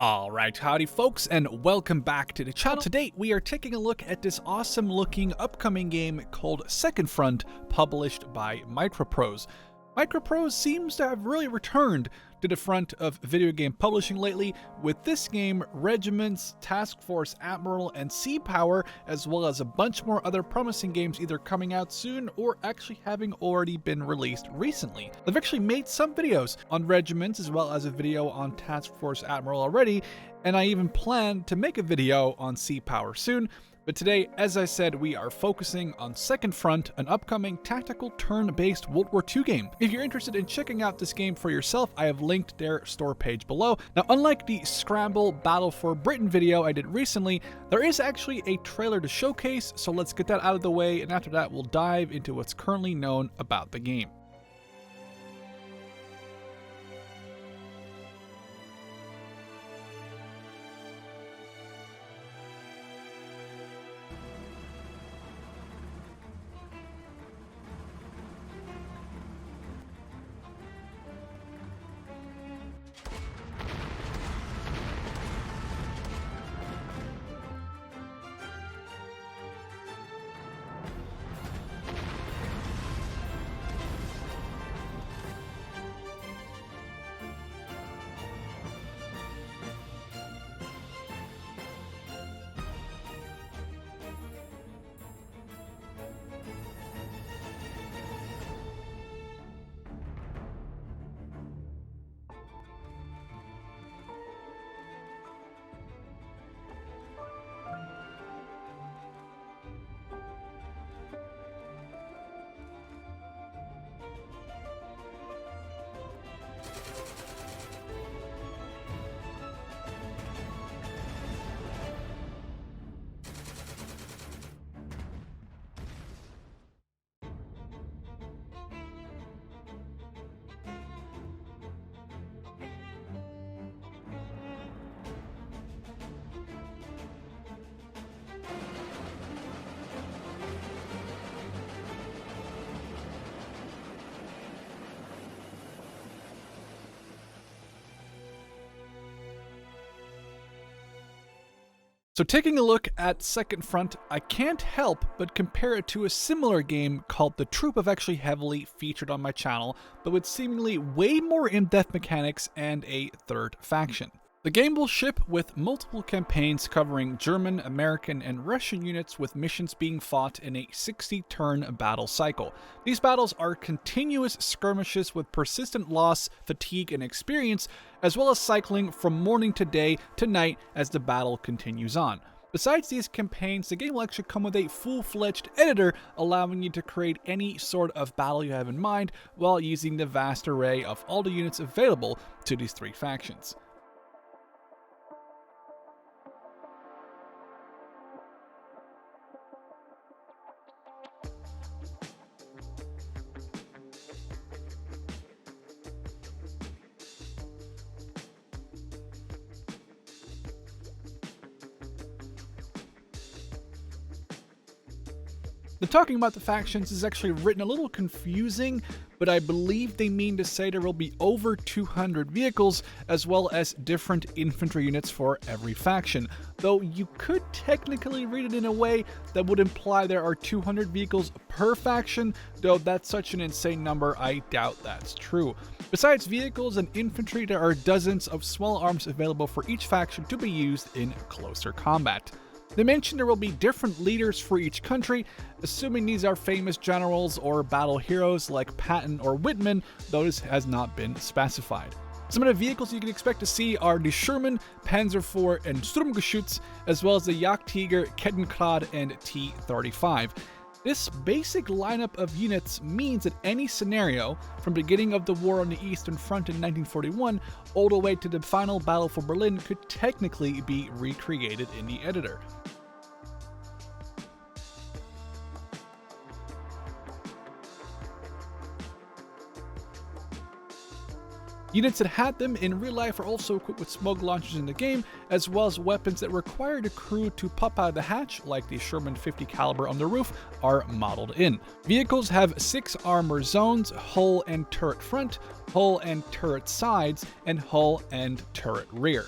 Alright, howdy folks, and welcome back to the channel. Today we are taking a look at this awesome looking upcoming game called Second Front, published by Microprose. Microprose seems to have really returned to the front of video game publishing lately, with this game, Regiments, Task Force Admiral, and Sea Power, as well as a bunch more other promising games either coming out soon or actually having already been released recently. I've actually made some videos on Regiments as well as a video on Task Force Admiral already, and I even plan to make a video on Sea Power soon. But today, as I said, we are focusing on Second Front, an upcoming tactical turn-based World War II game. If you're interested in checking out this game for yourself, I have linked their store page below. Now, unlike the Scramble Battle for Britain video I did recently, there is actually a trailer to showcase, so let's get that out of the way, and after that we'll dive into what's currently known about the game. So taking a look at Second Front, I can't help but compare it to a similar game called The Troop I've actually heavily featured on my channel, but with seemingly way more in-depth mechanics and a third faction. The game will ship with multiple campaigns covering German, American, and Russian units, with missions being fought in a 60-turn battle cycle. These battles are continuous skirmishes with persistent loss, fatigue, and experience, as well as cycling from morning to day to night as the battle continues on. Besides these campaigns, the game will actually come with a full-fledged editor, allowing you to create any sort of battle you have in mind while using the vast array of all the units available to these three factions. The talking about the factions is actually written a little confusing, but I believe they mean to say there will be over 200 vehicles, as well as different infantry units for every faction. Though you could technically read it in a way that would imply there are 200 vehicles per faction, though that's such an insane number, I doubt that's true. Besides vehicles and infantry, there are dozens of small arms available for each faction to be used in closer combat. They mention there will be different leaders for each country, assuming these are famous generals or battle heroes like Patton or Whitman, though this has not been specified. Some of the vehicles you can expect to see are the Sherman, Panzer IV, and Sturmgeschütz, as well as the Jagdtiger, Kettenkrad, and T-35. This basic lineup of units means that any scenario, from the beginning of the war on the Eastern Front in 1941 all the way to the final battle for Berlin, could technically be recreated in the editor. Units that had them in real life are also equipped with smoke launchers in the game, as well as weapons that require the crew to pop out of the hatch, like the Sherman 50 caliber on the roof, are modeled in. Vehicles have 6 armor zones: hull and turret front, hull and turret sides, and hull and turret rear.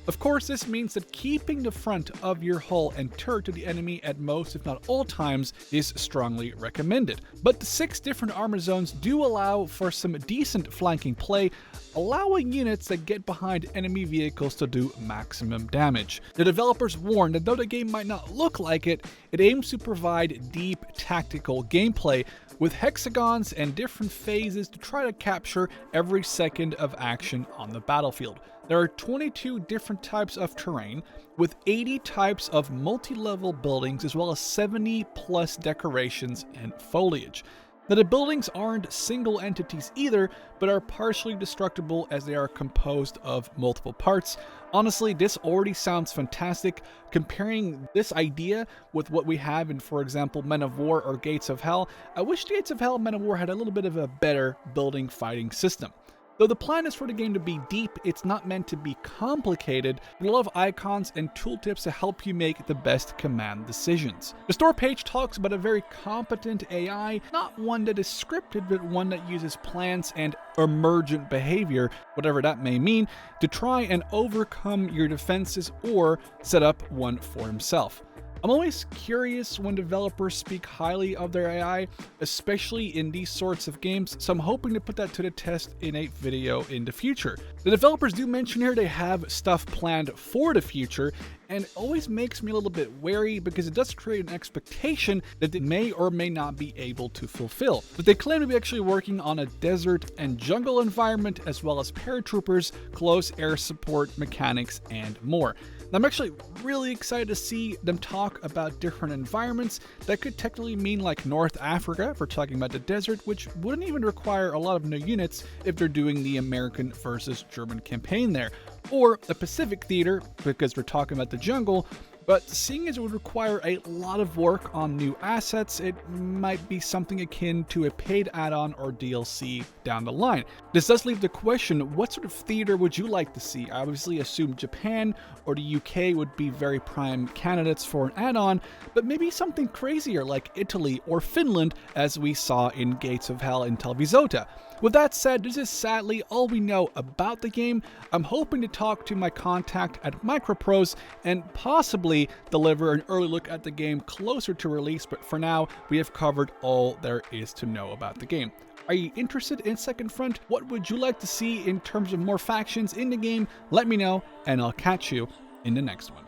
Of course, this means that keeping the front of your hull and turret to the enemy at most, if not all times, is strongly recommended. But the 6 different armor zones do allow for some decent flanking play, allowing units that get behind enemy vehicles to do maximum damage. The developers warn that though the game might not look like it, it aims to provide deep tactical gameplay with hexagons and different phases to try to capture every second of action on the battlefield. There are 22 different types of terrain, with 80 types of multi-level buildings as well as 70 plus decorations and foliage. Now, the buildings aren't single entities either, but are partially destructible as they are composed of multiple parts. Honestly, this already sounds fantastic. Comparing this idea with what we have in, for example, Men of War or Gates of Hell, I wish Gates of Hell and Men of War had a little bit of a better building fighting system. Though the plan is for the game to be deep, it's not meant to be complicated, with a lot of icons and tooltips to help you make the best command decisions. The store page talks about a very competent AI, not one that is scripted, but one that uses plans and emergent behavior, whatever that may mean, to try and overcome your defenses or set up one for himself. I'm always curious when developers speak highly of their AI, especially in these sorts of games, so I'm hoping to put that to the test in a video in the future. The developers do mention here they have stuff planned for the future, and it always makes me a little bit wary because it does create an expectation that they may or may not be able to fulfill. But they claim to be actually working on a desert and jungle environment, as well as paratroopers, close air support mechanics, and more. I'm actually really excited to see them talk about different environments. That could technically mean like North Africa, if we're talking about the desert, which wouldn't even require a lot of new units if they're doing the American versus German campaign there. Or a Pacific theater, because we're talking about the jungle. But seeing as it would require a lot of work on new assets, it might be something akin to a paid add-on or DLC down the line. This does leave the question, what sort of theater would you like to see? I obviously assume Japan or the UK would be very prime candidates for an add-on, but maybe something crazier like Italy or Finland, as we saw in Gates of Hell in Telvisota. With that said, this is sadly all we know about the game. I'm hoping to talk to my contact at Microprose and possibly deliver an early look at the game closer to release, but for now, we have covered all there is to know about the game. Are you interested in Second Front? What would you like to see in terms of more factions in the game? Let me know, and I'll catch you in the next one.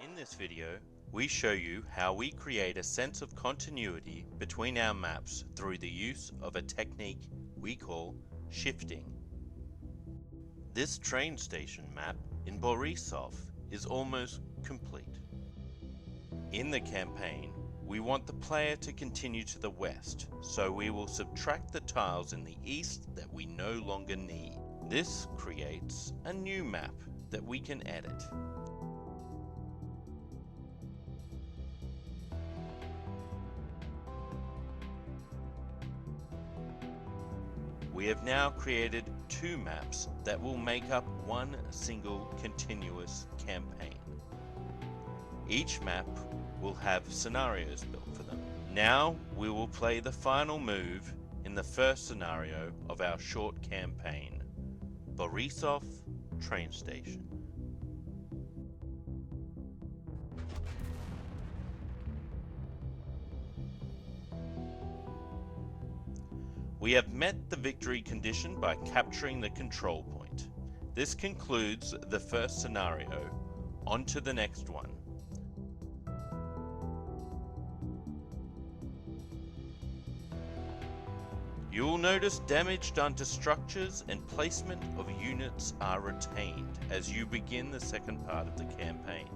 In this video, we show you how we create a sense of continuity between our maps through the use of a technique we call shifting. This train station map in Borisov is almost complete. In the campaign, we want the player to continue to the west, so we will subtract the tiles in the east that we no longer need. This creates a new map that we can edit. We have now created 2 maps that will make up one single continuous campaign. Each map will have scenarios built for them. Now we will play the final move in the first scenario of our short campaign, Borisov train station. We have met the victory condition by capturing the control point. This concludes the first scenario. On to the next one. You will notice damage done to structures and placement of units are retained as you begin the second part of the campaign.